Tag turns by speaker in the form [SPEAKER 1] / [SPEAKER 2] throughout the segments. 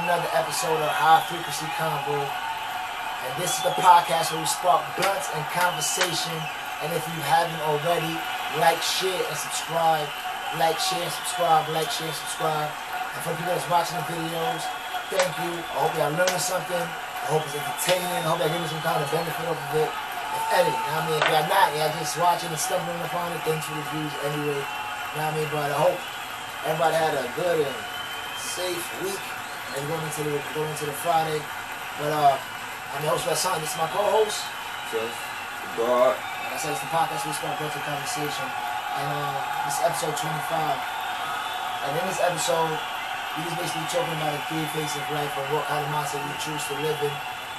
[SPEAKER 1] another episode of High Frequency Convo. And this is the podcast where we spark blunts and conversation. And if you haven't already, like, share, and subscribe. Like, share, and subscribe. Like, share, and subscribe. And for the people that's watching the videos, thank you. I hope y'all learning something. I hope it's entertaining. I hope y'all getting some kind of benefit off of it. If any, you know what I mean? If y'all not, y'all just watching and stumbling upon it, thanks for the views anyway. You know what I mean? But I hope everybody had a good and safe week and going into the Friday. But I'm the host of that song. This is my co-host.
[SPEAKER 2] Juss Da God.
[SPEAKER 1] Like I said, it's the podcast we start going to conversation. And this is episode 25. And in this episode, we just basically talking about the three phases of life and what kind of mindset you choose to live in,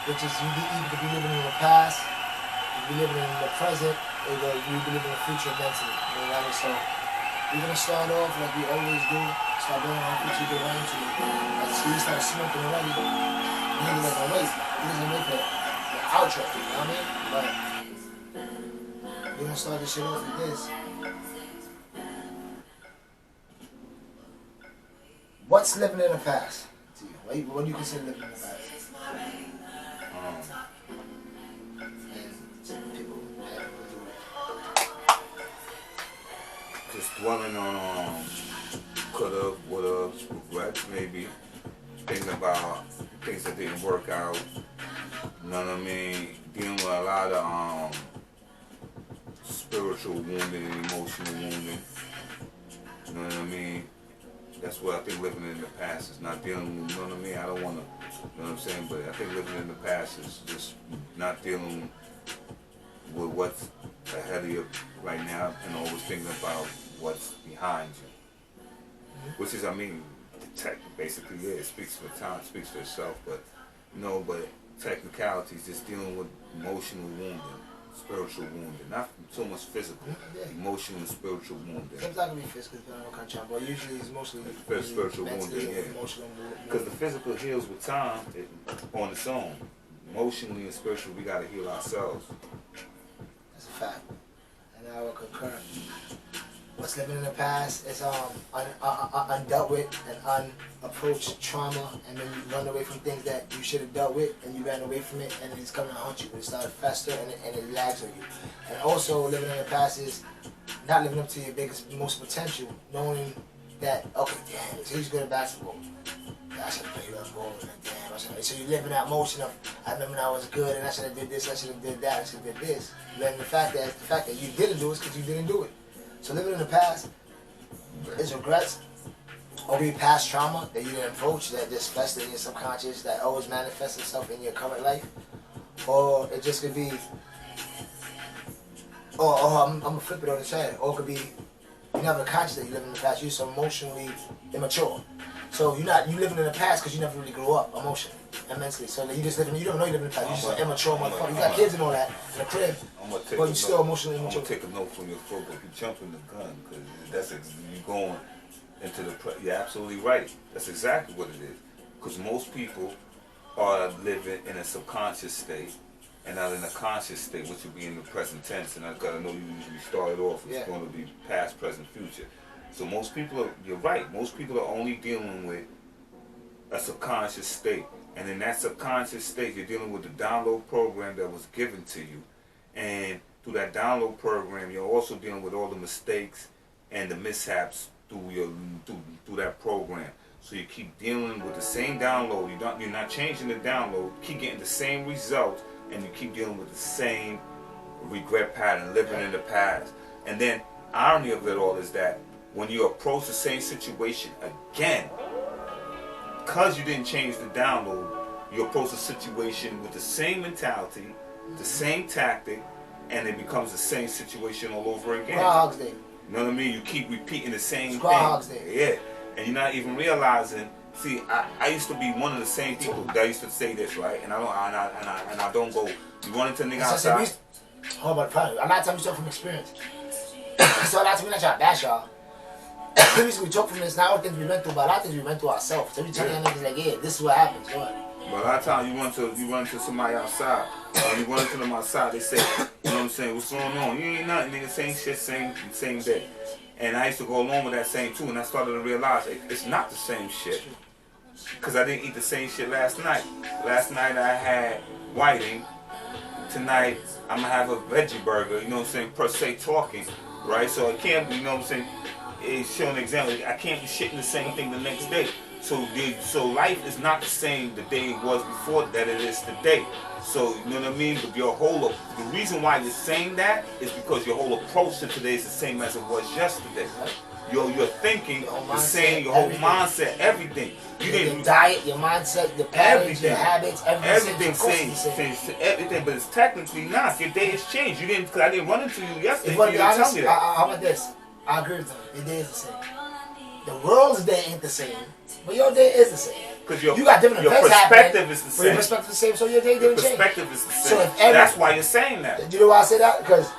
[SPEAKER 1] which is you either be living in the past, you be living in the present, or you be living in the future mentally. You know what I mean? So we're gonna start off like we always do. Start going on what you get right into it. So we start smoking already. Nigga doesn't wait. He doesn't wait for the outro. You know what I mean? But we're gonna start this shit off with this. What's living in the past to you? What do you consider living in the past?
[SPEAKER 2] Just dwelling on coulda, woulda, regrets maybe. Thinking about things that didn't work out. You know what I mean? Dealing with a lot of spiritual wounding and emotional wounding. You know what I mean? That's what I think living in the past is not dealing with, you know what I mean? I don't want to, you know what I'm saying? But I think living in the past is just not dealing with what's ahead of you right now and always thinking about what's behind you. Which is, I mean, tech basically, yeah, it speaks for time, it speaks for itself, but, you know, but technicalities, just dealing with emotional wounding. Spiritual wounding, not so much physical, emotional and spiritual wounding.
[SPEAKER 1] Sometimes it can be physical, depending on what kind of but usually it's mostly
[SPEAKER 2] spiritual wounding, yeah. Because the physical heals with time on its own. Emotionally and spiritually, we got to heal ourselves.
[SPEAKER 1] That's a fact, and I will concur. What's living in the past is undealt with and unapproached trauma, and then you run away from things that you should have dealt with, and you ran away from it, and then it's coming to haunt you. It started to fester, and it lags on you. And also, living in the past is not living up to your most potential, knowing that, okay, damn, he's good at basketball. I should have played basketball. Damn, so you live in that motion of, I remember when I was good, and I should have did this, I should have did that, I should have did this. Then the fact that you didn't do it is because you didn't do it. So living in the past is regrets, or be past trauma that you didn't approach, that just festered in your subconscious, that always manifests itself in your current life. Or it just could be, I'm gonna flip it on its head. Or it could be, you're never conscious that you live in the past, you're so emotionally immature. So you living in the past because you never really grew up emotionally and mentally. So you just living, you don't know you live in the past, you're just an immature motherfucker. You got kids and all that in the crib, but you're still emotionally immature.
[SPEAKER 2] I'm gonna take a note from your foot, but you jumping the gun, because you're going into the, you're absolutely right. That's exactly what it is. Because most people are living in a subconscious state and not in a conscious state, which would be in the present tense. And I gotta know you usually started off, it's going to be past, present, future. So most people you're right, most people are only dealing with a subconscious state. And in that subconscious state, you're dealing with the download program that was given to you. And through that download program, you're also dealing with all the mistakes and the mishaps through that program. So you keep dealing with the same download. You're not changing the download. Keep getting the same result, and you keep dealing with the same regret pattern, living in the past. And then irony of it all is that when you approach the same situation again, because you didn't change the download, you approach the situation with the same mentality, the same tactic, and it becomes the same situation all over again.
[SPEAKER 1] Groundhog's Day.
[SPEAKER 2] You know what I mean? You keep repeating the same
[SPEAKER 1] Groundhog's
[SPEAKER 2] thing.
[SPEAKER 1] Day.
[SPEAKER 2] Yeah. And you're not even realizing. See, I used to be one of the same people that used to say this, right? And I don't go. You run into a nigga outside.
[SPEAKER 1] Hold on, probably. A lot of times we talk from experience. So a lot of times we not trying to bash y'all. We talk from this, not all things we went through, but a lot of things we went through ourselves. So we tell y'all niggas like, yeah, this is what happens. What?
[SPEAKER 2] But a lot of times you run into somebody outside. Or you run into them outside, they say, you know what I'm saying, what's going on? You ain't nothing, nigga, same shit, same day. And I used to go along with that same too, and I started to realize it's not the same shit. because I didn't eat the same shit last night. Last night I had whiting. Tonight I'm gonna have a veggie burger. You know what I'm saying? Per se talking, right? So it can't be. You know what I'm saying? It's showing an example. I can't be shitting the same thing the next day. So life is not the same the day it was before that it is today. So you know what I mean? But the reason why you're saying that is because your whole approach to today is the same as it was yesterday. Your thinking the same, your whole mindset, everything. You didn't
[SPEAKER 1] your diet, your mindset, your patterns, your habits,
[SPEAKER 2] everything same, everything. But it's technically not. Your day has changed. You didn't. Cause I didn't run into you yesterday.
[SPEAKER 1] If you be honest, how about this? I agree with you. Your day is the same. The world's day ain't the same, but your day is the same.
[SPEAKER 2] Because
[SPEAKER 1] you got different events
[SPEAKER 2] perspective is the same.
[SPEAKER 1] Your perspective is the same, so your day didn't change.
[SPEAKER 2] Perspective is the same.
[SPEAKER 1] So if
[SPEAKER 2] that's why you're saying that.
[SPEAKER 1] You know why I say that? Because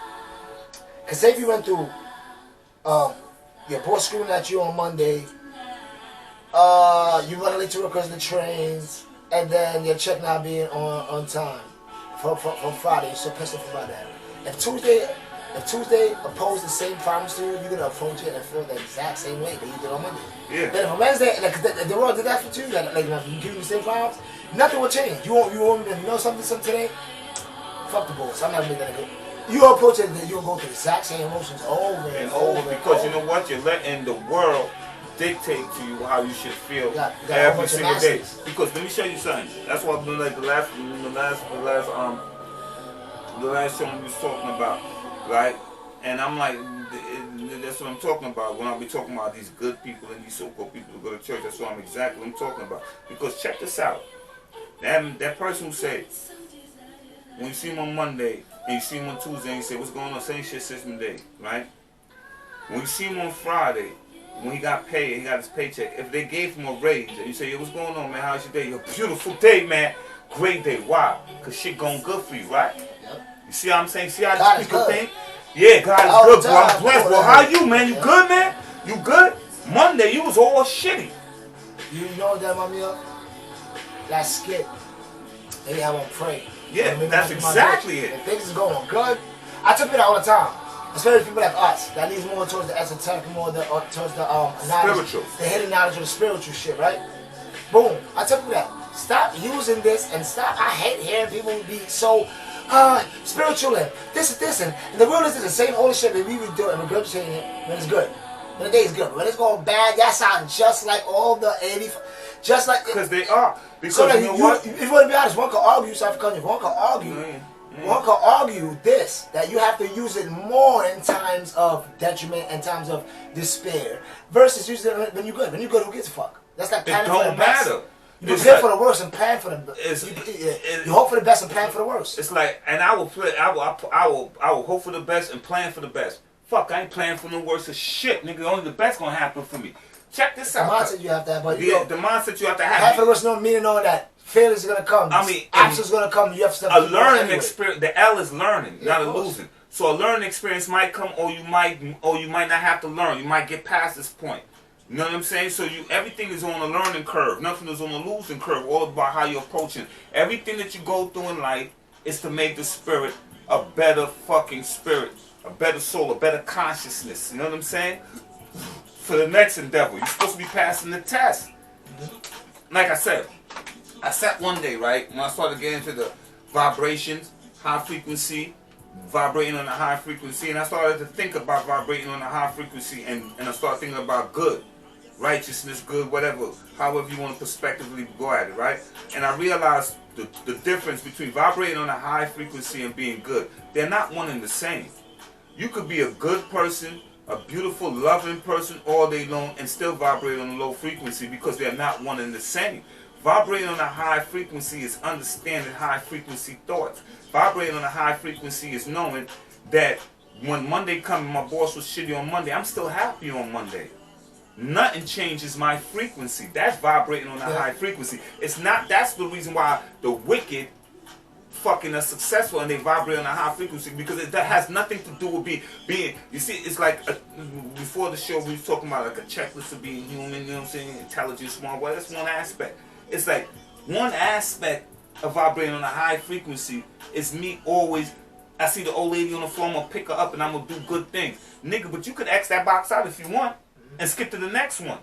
[SPEAKER 1] say if you went through, your boss screwing at you on Monday, you running late to work because of the trains, and then your check not being on time from Friday. You're so pissed off about that. If Tuesday opposed the same problems to you, you're gonna approach it and feel the exact same way that you did on Monday.
[SPEAKER 2] Yeah.
[SPEAKER 1] Then if on Wednesday, like the world did that for you, like you give you the same problems, nothing will change. You want me to know something today? Fuck the boss. I'm not gonna make that good. You approach it, you'll go through the exact same emotions over and over.
[SPEAKER 2] Because you know what? You're letting the world dictate to you how you should feel every single day. Because let me show you something. That's why I've been like the last show we was talking about, right? And I'm like, that's what I'm talking about when I be talking about these good people and these so-called people who go to church. That's what I'm talking about. Because check this out. That person who said, when you see him on Monday and you see him on Tuesday and you say, what's going on? Same shit since day, right? When you see him on Friday, when he got paid, he got his paycheck, if they gave him a raise and you say, yo, what's going on, man? How's your day? Your beautiful day, man. Great day. Why? Because shit going good for you, right? Yep. You see what I'm saying? See how these people think? Yeah, God is good, bro. I'm blessed, bro. How you, man? You good, man? You good? Monday, you was all shitty.
[SPEAKER 1] You know what that remind me of? That skit. They have on pray.
[SPEAKER 2] Yeah, that's exactly it.
[SPEAKER 1] If things is going good, I took it all the time. Especially people like us that leans more towards the esoteric, more towards the knowledge,
[SPEAKER 2] spiritual,
[SPEAKER 1] the hidden knowledge of the spiritual shit, right? Boom. I took that. Stop using this and stop. I hate hearing people be so spiritual and this and the world is the same old shit that we would do and regurgitating it when it's good. When the day is good. When it's going bad, y'all sound just like all the 80. Just like
[SPEAKER 2] because they are. Because
[SPEAKER 1] so
[SPEAKER 2] you know what?
[SPEAKER 1] If you want to be honest, one could argue, South African, one could argue. One could argue this, that you have to use it more in times of detriment and times of despair versus using it when you're good. When you're good, who gives a fuck? That's like planning for the best. You prepare for the worst and plan for the best. You hope for the best and plan for the worst.
[SPEAKER 2] It's like, and I will hope for the best and plan for the best. Fuck, I ain't planning for no worse of shit, nigga. Only the best gonna happen for me. Check this out.
[SPEAKER 1] The mindset you have to have, but
[SPEAKER 2] the mindset you have to have.
[SPEAKER 1] Half of the worst no meaning knowing that failures are gonna come.
[SPEAKER 2] I mean,
[SPEAKER 1] absence is gonna come. You have to step
[SPEAKER 2] a learning experience. The L is learning, not a losing. So a learning experience might come, or you might not have to learn. You might get past this point. You know what I'm saying? So everything is on a learning curve. Nothing is on a losing curve. All about how you're approaching. Everything that you go through in life is to make the spirit a better fucking spirit, a better soul, a better consciousness. You know what I'm saying? For the next endeavor, you're supposed to be passing the test. Like I said, I sat one day, right, when I started getting into the vibrations, high frequency, vibrating on a high frequency, and I started to think about vibrating on a high frequency, and I started thinking about good, righteousness, good, whatever, however you want to prospectively go at it, right? And I realized the difference between vibrating on a high frequency and being good. They're not one and the same. You could be a good person, a beautiful, loving person all day long and still vibrate on a low frequency because they're not one and the same. Vibrating on a high frequency is understanding high frequency thoughts. Vibrating on a high frequency is knowing that when Monday comes and my boss was shitty on Monday, I'm still happy on Monday. Nothing changes my frequency. That's vibrating on a high frequency. It's not, that's the reason why the wicked fucking are successful and they vibrate on a high frequency, because that has nothing to do with being you see, it's like before the show we was talking about like a checklist of being human, you know what I'm saying, intelligent, smart. Well, that's one aspect. It's like one aspect of vibrating on a high frequency is me always, I see the old lady on the floor, I'm gonna pick her up and I'm gonna do good things. Nigga, but you could X that box out if you want and skip to the next one.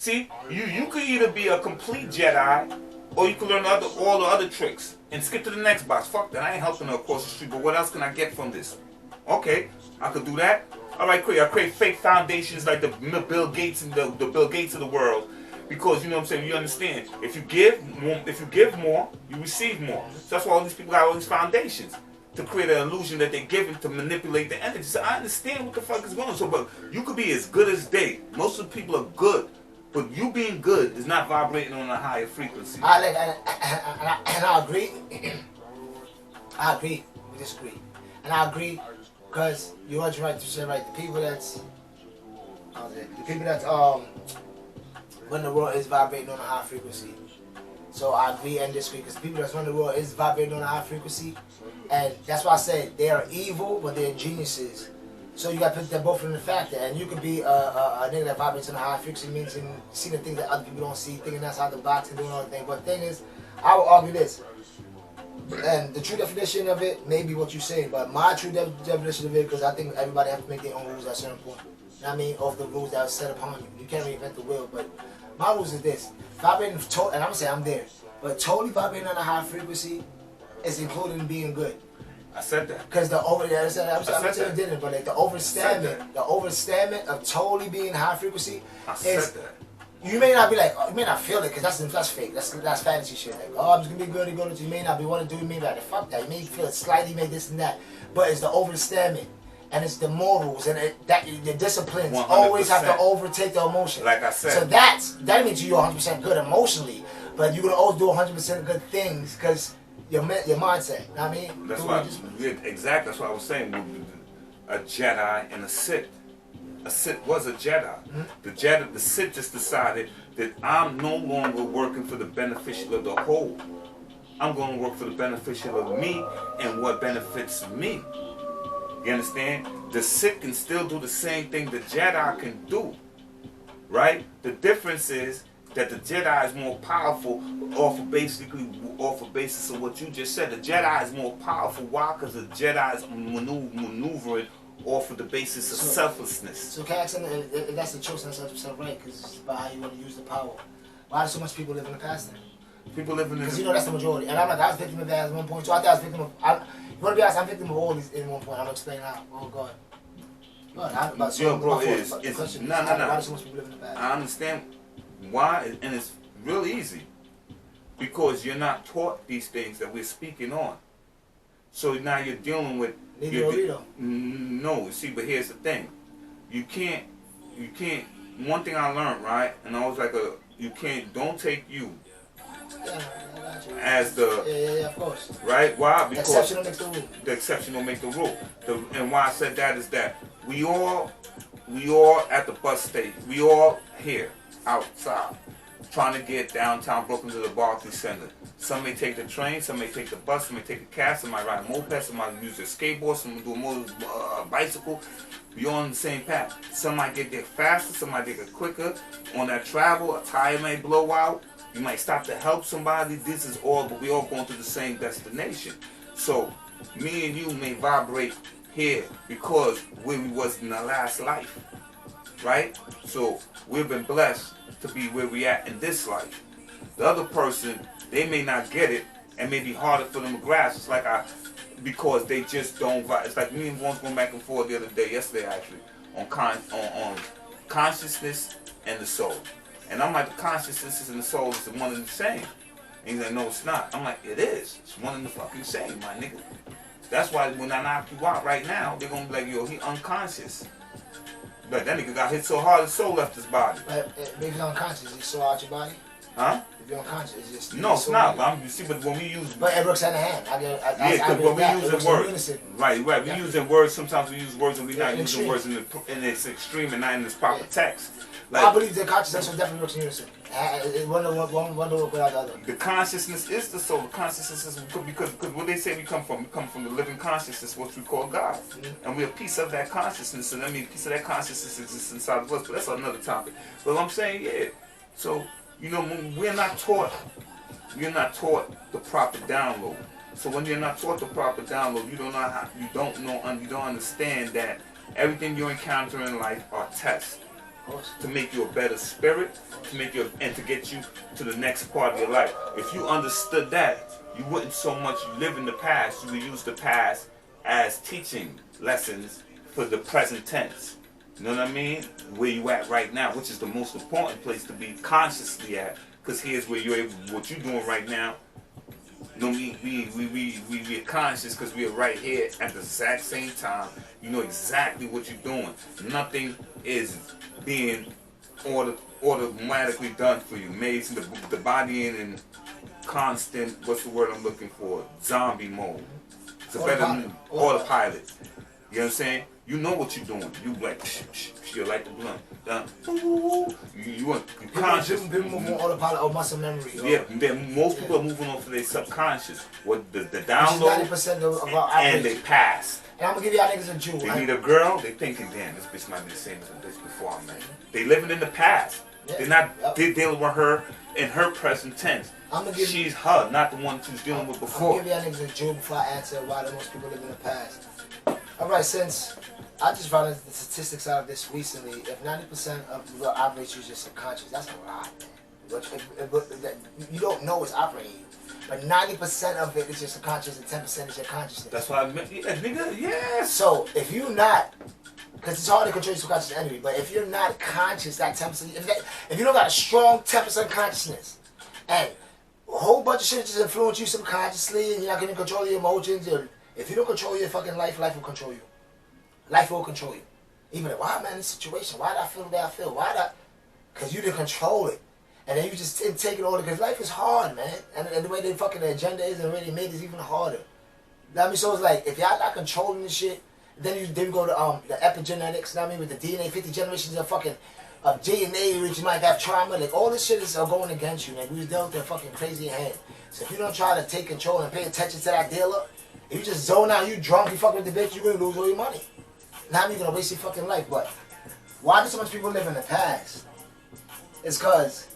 [SPEAKER 2] See, you could either be a complete Jedi, or you could learn all the other tricks and skip to the next box. Fuck that, I ain't helping her across the street, but what else can I get from this? Okay, I could do that. All right, great. I create fake foundations like the Bill Gates and the Bill Gates of the world, because you know what I'm saying. You understand? If you give more, you receive more. So that's why all these people got all these foundations to create an illusion that they're giving to manipulate the energy. So I understand what the fuck is going on. So, but you could be as good as they. Most of the people are good, but you being good is not vibrating on a higher frequency.
[SPEAKER 1] And I agree. I agree. We disagree, and I agree. Because you are right to say right. The people that's when the world is vibrating on a high frequency. So I agree and disagree because the people that's running the world is vibrating on a high frequency, and that's why I said they are evil, but they're geniuses. So you got to put them both in the factor, and you could be a nigga that vibrates on a high frequency, means and see the things that other people don't see, thinking that's how the box and doing all the thing. But the thing is, I will argue this. And the true definition of it may be what you say, but my true definition of it, because I think everybody has to make their own rules at a certain point. You know what I mean? Of the rules that are set upon you. You can't reinvent the wheel, but my rules is this. Vibrating, and I'm going to say I'm there, but totally vibrating on a high frequency is included in being good.
[SPEAKER 2] I said that.
[SPEAKER 1] Because the overstatement of totally being high frequency is... You may not be like, you may not feel it because that's fake. That's fantasy shit. Like, oh, I'm just gonna be good and go to. You may not be want to do. You may be like, fuck that. You may feel it slightly, may this and that. But it's the overstatement, and it's the morals, and the disciplines
[SPEAKER 2] 100%.
[SPEAKER 1] Always have to overtake the emotion.
[SPEAKER 2] Like I said.
[SPEAKER 1] So that means you're 100% good emotionally, but you're gonna always do 100% good things because your mindset. You know what I mean?
[SPEAKER 2] That's why. Exactly. That's what I was saying. A Jedi and a Sith. A Sith was a Jedi. The Sith just decided that I'm no longer working for the beneficial of the whole. I'm going to work for the beneficial of me and what benefits me. You understand? The Sith can still do the same thing the Jedi can do. Right? The difference is that the Jedi is more powerful off of basis of what you just said. The Jedi is more powerful. Why? Because the Jedi is maneuvering off of the basis of selflessness.
[SPEAKER 1] So can I ask something? If that's the choice, that's 100% right, because it's about how you want to use the power. Why do so much people live in the past then?
[SPEAKER 2] People living in
[SPEAKER 1] because you know that's the majority. And I'm like, I was victim of that at one point, so I thought I was victim of... you want to be honest, I'm victim of all these in one point. I'm going to explain how. Oh, God. God, why do so much people live in the past?
[SPEAKER 2] I understand why, and it's really easy. Because you're not taught these things that we're speaking on. So now you're dealing with... No, see, but here's the thing. You can't, one thing I learned, right? And I was like, don't take you as the...
[SPEAKER 1] Yeah, of course.
[SPEAKER 2] Right? Why? Because
[SPEAKER 1] the exception don't make the rule.
[SPEAKER 2] The exception don't make the rule. And why I said that is that we all at the bus station. We all here, outside, trying to get downtown Brooklyn to the Barclays Center. Some may take the train, some may take the bus, some may take a cab, some might ride a moped, some might use a skateboard, some might do a bicycle. We all on the same path. Some might get there faster, some might get there quicker. On that travel, a tire may blow out. You might stop to help somebody. This is all, but we all going to the same destination. So me and you may vibrate here because where we was in our last life, right? So we've been blessed to be where we at in this life. The other person, they may not get it, and may be harder for them to grasp. It's like because they just don't. It's like me and Vaughn going back and forth the other day, yesterday actually, on consciousness and the soul. And I'm like, the consciousness and the soul is the one and the same. And he's like, no, it's not. I'm like, it is. It's one and the fucking same, my nigga. That's why when I knock you out right now, they're gonna be like, yo, he unconscious. But that nigga got hit so hard his soul left his body.
[SPEAKER 1] But if he's unconscious, he soul out your body?
[SPEAKER 2] Huh?
[SPEAKER 1] If you're unconscious, it's just...
[SPEAKER 2] No, it's not. But you see, but when we use...
[SPEAKER 1] But it works hand in hand.
[SPEAKER 2] Yeah, because when we using words... Right. We using words, sometimes we use words and we're not using words in its extreme and not in its proper text. Like,
[SPEAKER 1] I believe the consciousness definitely works in unison. One don't work without the other.
[SPEAKER 2] The consciousness is the soul. The consciousness is because what they say we come from the living consciousness, what we call God. And we're a piece of that consciousness, and I mean a piece of that consciousness exists inside of us, but that's another topic. But I'm saying, yeah. So, you know, we're not taught the proper download. So when you're not taught the proper download, you don't understand that everything you encounter in life are tests. to make you a better spirit, to make you and to get you to the next part of your life. If you understood that, you wouldn't so much live in the past. You would use the past as teaching lessons for the present tense. You know what I mean? Where you at right now, which is the most important place to be consciously at. Because here's where you're able, what you're doing right now. You know, we are conscious because we are right here at the exact same time. You know exactly what you're doing. Nothing is being automatically done for you. Made the body in constant, what's the word I'm looking for? Zombie mode. It's a better autopilot. You know what I'm saying? You know what you're doing. You like, you're like the blunt. You conscious.
[SPEAKER 1] People move on autopilot or muscle memory.
[SPEAKER 2] Yeah, most people are moving off of their subconscious. What the download
[SPEAKER 1] 90% of our average.
[SPEAKER 2] and they pass.
[SPEAKER 1] And I'm gonna give y'all niggas a Jew.
[SPEAKER 2] They meet a girl, they thinking, damn, this bitch might be the same as the bitch before I met her. They living in the past.
[SPEAKER 1] Yeah.
[SPEAKER 2] They're not dealing with her in her present tense. She's her, not the one she's dealing with before.
[SPEAKER 1] I'm gonna give y'all niggas a Jew before I answer why the most people live in the past. Alright, since I just found the statistics out of this recently, if 90% of the average use your subconscious, that's a lot, man. You don't know what's operating you. But 90% of it is your subconscious and 10% is your consciousness.
[SPEAKER 2] That's why I meant, yeah, nigga, yeah.
[SPEAKER 1] So if you're not, because it's hard to control your subconscious anyway, but if you're not conscious, that 10%, if you don't got a strong 10% consciousness, and a whole bunch of shit just influence you subconsciously, and you're not getting control of your emotions, or if you don't control your fucking life, life will control you. Life will control you. Even why am I in this situation? Why did I feel the way I feel? Why did I? Because you didn't control it. And then you just didn't take it all, because life is hard, man. And the way they fucking the agenda is and the way they made it is even harder. I mean, so it's like, if y'all not controlling this shit, then you go to the epigenetics, you know what I mean, with the DNA, 50 generations of fucking of DNA, which you might have trauma, like all this shit is going against you, man. We was dealt with fucking crazy ahead. So if you don't try to take control and pay attention to that dealer, if you just zone out, you drunk, you fucking with the bitch, you're gonna lose all your money. Now you're gonna waste your fucking life. But why do so much people live in the past? It's cause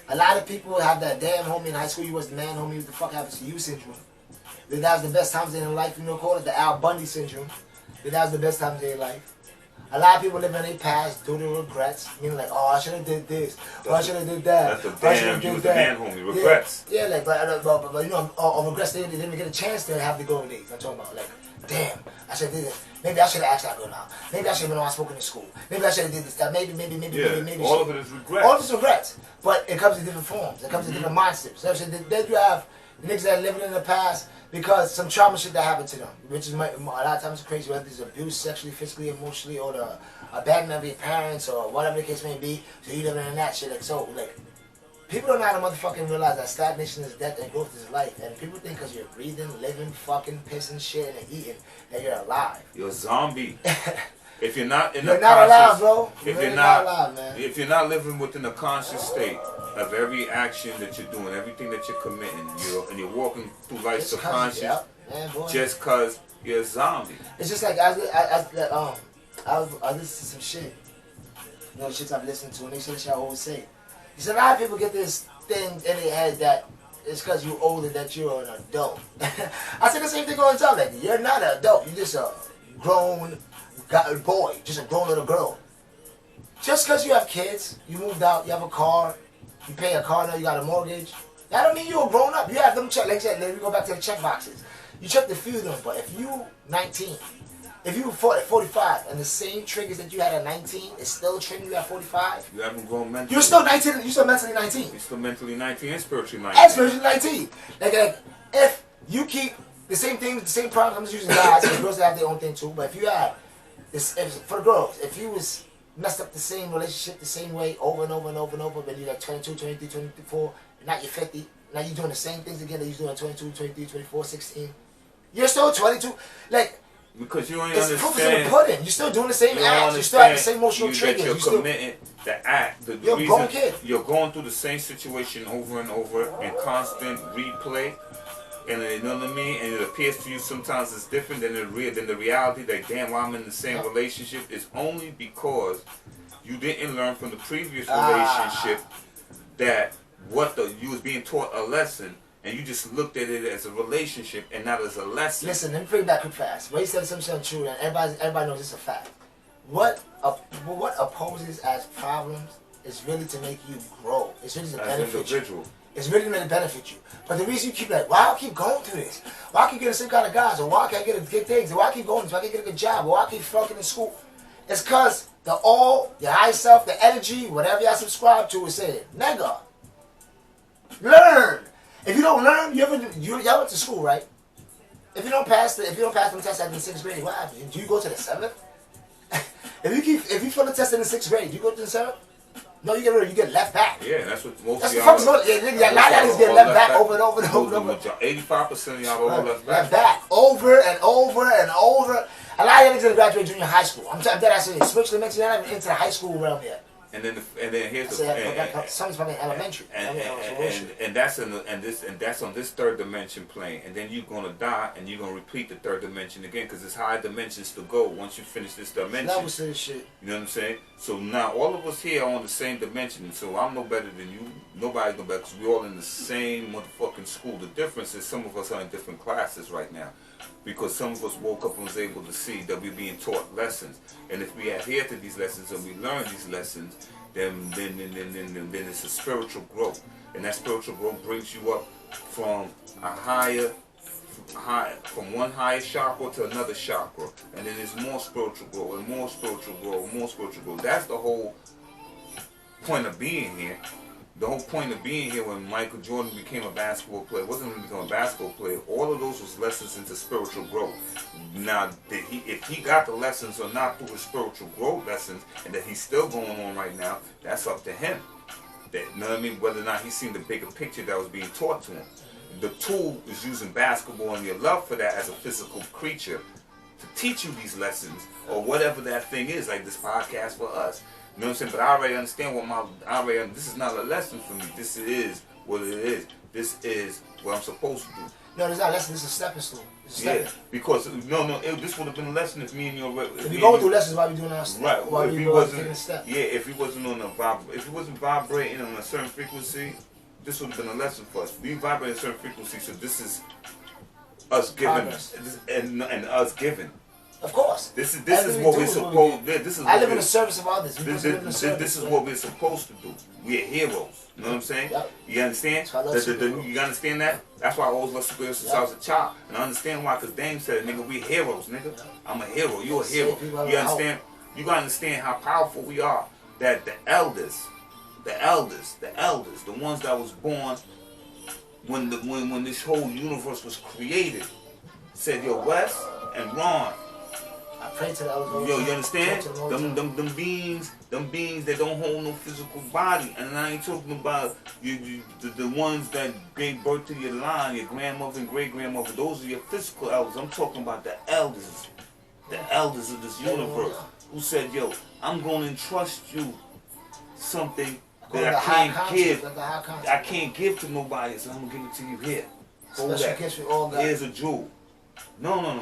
[SPEAKER 1] a lot of people have that damn homie in high school, you was the man homie, what the fuck happens to you syndrome. That was the best times in their life, you know, call it the Al Bundy syndrome. That was the best times in their life. A lot of people live in their past due to regrets. Meaning like, oh, I should have did this. Or I should have did that.
[SPEAKER 2] That's the damn, you was the man homie, regrets.
[SPEAKER 1] Yeah, like, but you know, on regrets, they didn't get a chance to have the golden days. I'm talking about, like, damn, I should have did this. Maybe I should have asked that girl out. Maybe I should have been outspoken in school. Maybe I should have did this, that. Maybe.
[SPEAKER 2] All of it is regrets.
[SPEAKER 1] All of it is regrets. But it comes in different forms. It comes in different mindsets. So then you have niggas that are living in the past because some trauma shit that happened to them, which is a lot of times crazy, whether it's abuse, sexually, physically, emotionally, or the abandonment of your parents, or whatever the case may be. So you living in that shit. Like, so, like, people don't know how to motherfucking realize that stagnation is death and growth is life. And people think because you're breathing, living, fucking, pissing, shit, and eating, that you're alive.
[SPEAKER 2] You're a zombie. If you're not in
[SPEAKER 1] you're
[SPEAKER 2] the
[SPEAKER 1] not
[SPEAKER 2] conscious,
[SPEAKER 1] alive, bro.
[SPEAKER 2] If you're not alive, man. If you're not living within the conscious state of every action that you're doing, everything that you're committing, and you're walking through life subconscious, just cause you're a zombie.
[SPEAKER 1] It's just like I listen to some shit. You know, shit I've listened to, and they shit I always say. You see, a lot of people get this thing in their head that it's because you're older that you're an adult. I say the same thing all the time. Like, you're not an adult. You're just a grown boy, just a grown little girl. Just because you have kids, you moved out, you have a car, you pay a car now, you got a mortgage. That don't mean you're a grown up. You have them check. Like I said, let me go back to the check boxes. You check the few of them, but if you 19, if you 45, and the same triggers that you had at 19 is still triggering you at 45,
[SPEAKER 2] you haven't grown mentally.
[SPEAKER 1] You're still 19. You're still mentally 19.
[SPEAKER 2] You're still mentally 19 and spiritually 19.
[SPEAKER 1] And spiritually 19. Like if you keep the same things, the same problems, I'm just using guys, because girls have their own thing too. But if you had this, for the girls, if you was messed up the same relationship the same way over and over and over and over, but you're like 22, 23, 24, and now you're 50, now you're doing the same things again that you're doing at 22, 23, 24, 16. You're still 22. Like,
[SPEAKER 2] because you ain't
[SPEAKER 1] it's
[SPEAKER 2] understand.
[SPEAKER 1] proof is in the pudding. You're still doing the same acts. You still have the same emotional triggers.
[SPEAKER 2] You're committing the act.
[SPEAKER 1] You're a grown kid.
[SPEAKER 2] You're going through the same situation over and over in constant replay. And you know what I mean? And it appears to you sometimes it's different than the reality that, damn, why I'm in the same relationship. It's only because you didn't learn from the previous relationship that you was being taught a lesson. And you just looked at it as a relationship and not as a lesson.
[SPEAKER 1] Listen, let me bring it back quick fast. Ray said something true, and everybody knows it's a fact. What what opposes as problems is really to make you grow. It's really to
[SPEAKER 2] As an
[SPEAKER 1] benefit you.
[SPEAKER 2] individual.
[SPEAKER 1] It's really meant to benefit you. But the reason you keep like, why I keep going through this? Why I keep getting the same kind of guys? Or why I can't get things? Or why I keep going? Why I can't get a good job? Or why I keep fucking in school? It's because your high self, the energy, whatever y'all subscribe to is saying, nigga, learn. If you don't learn, y'all went to school, right? If you don't pass them tests after the 6th grade, what happens? Do you go to the 7th? if you fail the test in the 6th grade, do you go to the 7th? No, you get left back.
[SPEAKER 2] Yeah, that's what most
[SPEAKER 1] That's
[SPEAKER 2] of
[SPEAKER 1] what
[SPEAKER 2] y'all.
[SPEAKER 1] fuck's going. Yeah, a lot of y'all get left back over and over and over and over.
[SPEAKER 2] 85% of y'all over left
[SPEAKER 1] Left
[SPEAKER 2] back.
[SPEAKER 1] back over and over and over. A lot of y'all niggas didn't graduate junior high school. I'm dead ass serious. Especially mentioned you're not even into the high school realm yet.
[SPEAKER 2] And then here's
[SPEAKER 1] Something's probably elementary.
[SPEAKER 2] And that's on this third dimension plane. And then you're gonna die, and you're gonna repeat the third dimension again, because it's high dimensions to go once you finish this dimension.
[SPEAKER 1] Levels to this shit.
[SPEAKER 2] You know what I'm saying? So now all of us here are on the same dimension. So I'm no better than you. Nobody's no better, because we're all in the same motherfucking school. The difference is some of us are in different classes right now, because some of us woke up and was able to see that we're being taught lessons. And if we adhere to these lessons and we learn these lessons, then it's a spiritual growth. And that spiritual growth brings you up from from one higher chakra to another chakra. And then there's more spiritual growth and more spiritual growth, more spiritual growth. That's the whole point of being here. The whole point of being here when Michael Jordan became a basketball player, wasn't going to become a basketball player. All of those was lessons into spiritual growth. Now, if he got the lessons or not through his spiritual growth lessons, and that he's still going on right now, that's up to him. You know what I mean? Whether or not he's seen the bigger picture that was being taught to him. The tool is using basketball and your love for that as a physical creature to teach you these lessons, or whatever that thing is, like this podcast for us. You know what I'm saying? But I already understand this is not a lesson for me. This is what it is. This is what I'm supposed to do.
[SPEAKER 1] No, it's not a lesson. This is a stepping stone.
[SPEAKER 2] Yeah, because this would have been a lesson if me and you.
[SPEAKER 1] If you go through lessons, why we doing our step?
[SPEAKER 2] Right.
[SPEAKER 1] Why
[SPEAKER 2] if
[SPEAKER 1] we
[SPEAKER 2] he wasn't,
[SPEAKER 1] taking a step?
[SPEAKER 2] yeah, if he wasn't if he wasn't vibrating on a certain frequency, this would have been a lesson for us. We vibrate at a certain frequency, so this is us giving, and us giving.
[SPEAKER 1] Of course.
[SPEAKER 2] This is what we're supposed.
[SPEAKER 1] I live in the service of others.
[SPEAKER 2] This is what we're supposed to do. We're heroes. You know what I'm saying?
[SPEAKER 1] Yep.
[SPEAKER 2] You understand? You understand that? That's why I always love superheroes since I was a child. And I understand why, because Dame said, nigga, we heroes, nigga. I'm a hero. You're a hero. You understand? You gotta understand how powerful we are. That the elders, the ones that was born when this whole universe was created, said, yo, Wes and Ron,
[SPEAKER 1] I pray to the elders.
[SPEAKER 2] yo, you understand? Them beings that don't hold no physical body. And I ain't talking about the ones that gave birth to your line, your grandmother and great grandmother. Those are your physical elders. I'm talking about the elders of this universe, who said, yo, I'm going to entrust you something that I can't give to nobody, so I'm going to give it to you here. Hold that. Here's a jewel. No.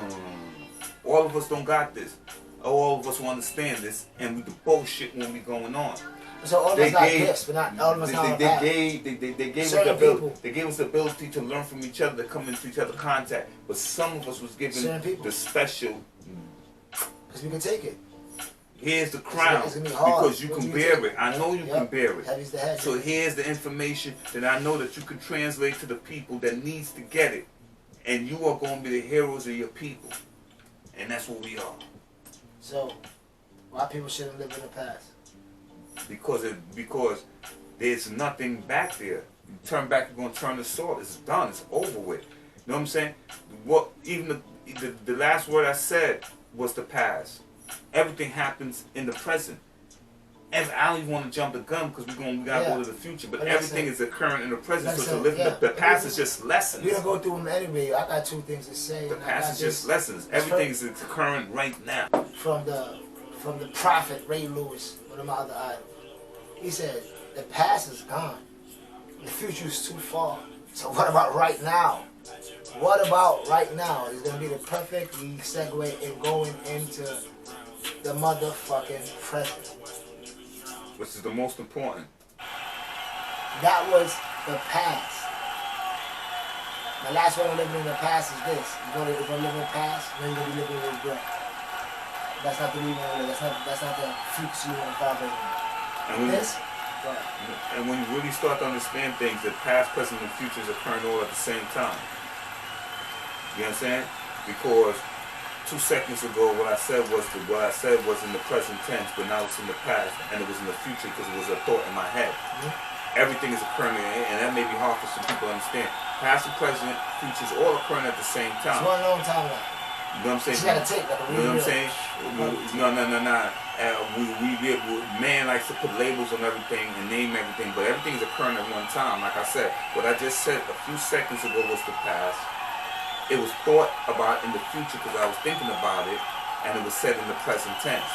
[SPEAKER 2] All of us don't got this. All of us will understand this, and we do bullshit when we going on.
[SPEAKER 1] So all of us got gifts, but not all of us not
[SPEAKER 2] they gave us the ability to learn from each other, to come into each other's contact. But some of us was given the special.
[SPEAKER 1] Because we can take it.
[SPEAKER 2] Here's the crown, because you can bear it. I know you can bear it.
[SPEAKER 1] Heavy's the head.
[SPEAKER 2] So here's the information that I know that you can translate to the people that needs to get it. And you are going to be the heroes of your people. And that's what we are.
[SPEAKER 1] So, why people shouldn't live in the past?
[SPEAKER 2] Because there's nothing back there. You turn back, you're going to turn the sword. It's done. It's over with. You know what I'm saying? Even the last word I said was the past. Everything happens in the present. And I don't even want to jump the gun because we gotta go to the future, but everything is occurring in the present. So to live the past is just lessons.
[SPEAKER 1] We don't go through them anyway. I got two things to say.
[SPEAKER 2] The past is just lessons. Everything is occurring right now.
[SPEAKER 1] From the prophet Ray Lewis, one of my other idols, he said, "The past is gone. The future is too far. So what about right now? What about right now is gonna be the perfect segue in going into the motherfucking present."
[SPEAKER 2] Which is the most important.
[SPEAKER 1] That was the past. The last one living in the past is this. You're going to live in the past, then you're going to be living in regret. That's not the reason. That's not the future you want to vibrate in.
[SPEAKER 2] And when,
[SPEAKER 1] This.
[SPEAKER 2] and when you really start to understand things, the past, present, and future is occurring all at the same time. You understand? Because 2 seconds ago, what I said was in the present tense, but now it's in the past, and it was in the future because it was a thought in my head. Everything is occurring, and that may be hard for some people to understand. Past, and present, future is all occurring at the same time.
[SPEAKER 1] It's one long timeline.
[SPEAKER 2] You know what I'm saying?
[SPEAKER 1] You gotta take like a
[SPEAKER 2] You know what I'm saying? No. Man likes to put labels on everything and name everything, but everything is occurring at one time. Like I said, what I just said a few seconds ago was the past. It was thought about in the future because I was thinking about it, and it was said in the present tense.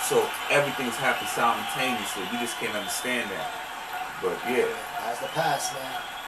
[SPEAKER 2] So everything's happening simultaneously. We just can't understand that. But yeah.
[SPEAKER 1] That's the past, man.